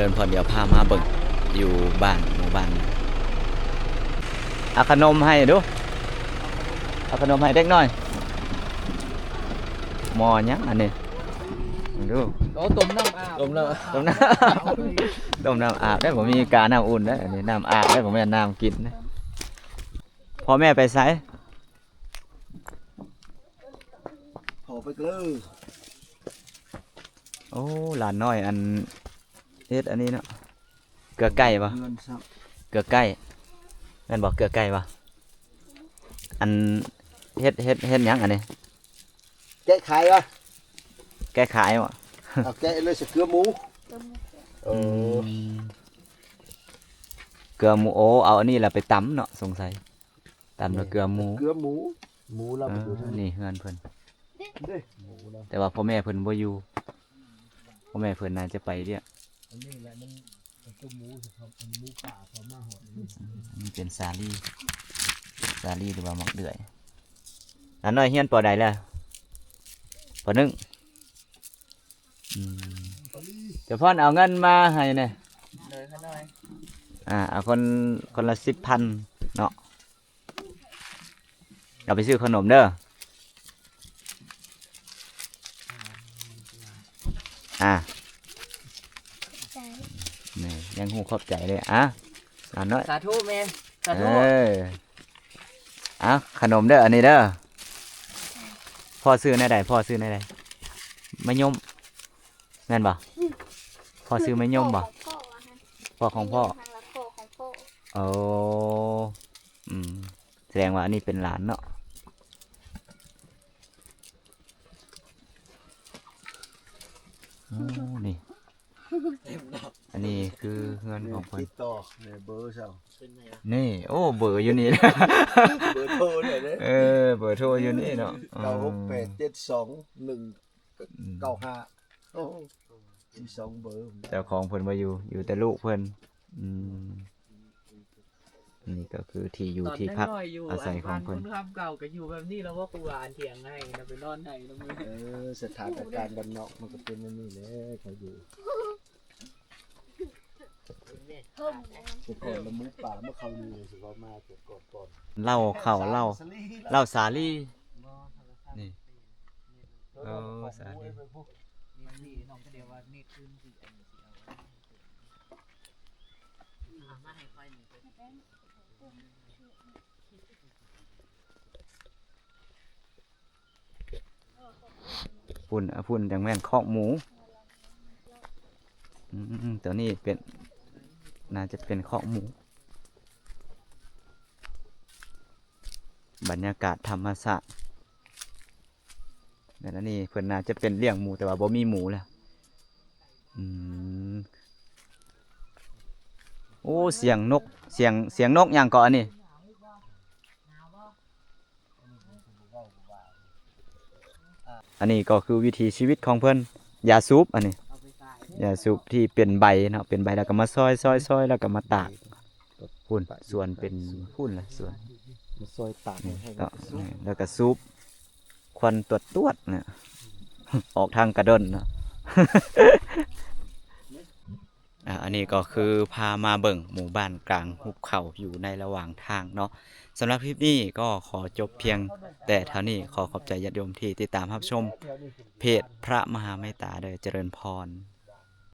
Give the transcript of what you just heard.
ริญพรเดี๋ยวพามาเบิ่งอยู่บ้านหมู่บ้านเอาขนมให้ดูเอาขนมให้เด็กน้อยหมอยังอันนี้ดู โอ้ต้มน้ำอาบต้มน้ำ ต้มน้ำต้มน้ำอาบได้ผมมีกาน้ำอุ่นนะอันนี้น้ำอาบได้ผมไม่น้ำกินนะพ่อแม่ไปไส พอไปเลย โอ้หลานน้อยอันเฮ็ดอันนี้เนาะเกลือไก่ปะ เงินสับ เกลือไก่แม่นบอกเกลือไก่ปะอันเฮ็ดหยังอันนี้ แกะไข่ปะ แก้ขายบ่ เอาแกะเลยสักเกลือหมูเออ เกลือหมูโอ้เอาอันนี้แหละไปตำเนาะสงสัยตำแล้วเกลือหมู เกลือหมูหมูเรา เอ ไปดู อนี่เฮือนเพิ่น ดิหมูเรา แต่ว่าพ่อแม่เพิ่นบ่อยู่พ่อแม่เพิ่นน่าจะไปเด้อ อันนี้แหละมันต้มหมูสิครับเป็นหมูป่าพอมาหอดนี่ อันนี้เป็นสาลี่หรือว่าหมักเดือยอันน้อยเฮียนปอใดแล้วปอหนึ่งเดี๋ยวพ่อนเอาเงินมาให้เนี่ย เลยข้างใน เอาคนละ10,000เนาะเอาไปซื้อขนมเด้อนี่ยังหูขอบใจเลยอันน้อย สาธุแม่สา เอ ธุ ขนมเด้ออันนี้เด้อพ่อซื้อในใดมะยมแม่นบ่พ่อซื้อมะยมบ่พ่อของพ่อโอ้แสดงว่าอันนี้เป็นหลานเนาะโอ้นี่อันนี้คือเงินของเพิ่น ติดต่อในเบอร์เจ้า นี่โอ้เบอร์อยู่นี่ เบอร์โทรเลยเด้ เบอร์โทรอยู่นี่เนาะ 968721995โอ้มีสองเบอร์ เจ้าของเพิ่นมาอยู่แต่ลูกเพิ่นนี่ก็คือที่อยู่ที่พักอาศัยของเพิ่น คำเก่าก็อยู่แบบนี้แล้วว่ากูอ่านเถียงให้นะไปนอนให้นะมึง สถานการณ์บ้านนอกมันก็เป็นอย่างนี้แหละเขาอยู่แต่ก่อนละหมูป่าเมื่อเขาอยู่สิว่ามาแต่ก่อน เหล้าเข้าเหล้าสาลี่นี่โอ้สาลี่ นี่น้องก็เดียวว่านี่คือสิอันนี้สิเอามาให้ค่อยนี่ฝุ่นจังแม่นคอกหมูตัวนี้เป็นน่าจะเป็นคอกหมูบรรยากาศธรรมชาติแต่นี่เพิ่นน่าจะเป็นเลี้ยงหมูแต่ว่าบ่มีหมูแล้วโอ้เสียงนกเสียงนกอย่างก่อนอันนี้อันนี้ก็คือวิถีชีวิตของเพิ่นยาสูบอันนี้ยาสูบที่เป็นใบเนาะเป็นใบแล้วก็มาซอยแล้วก็มาตากพุ่นส่วนเป็นพุ่นละส่วน มาซอยตากให้ แล้วก็สูบควันตวดเนี่ย ออกทางกระดนเนาะ อันนี้ก็คือพามาเบิ่งหมู่บ้านกลางหุบเขาอยู่ในระหว่างทางเนาะสำหรับคลิปนี้ก็ขอจบเพียงแต่เท่านี้ขอขอบใจญาติโยมที่ติดตามรับชมเพจพระมหาเมตตาโดยเจริญพร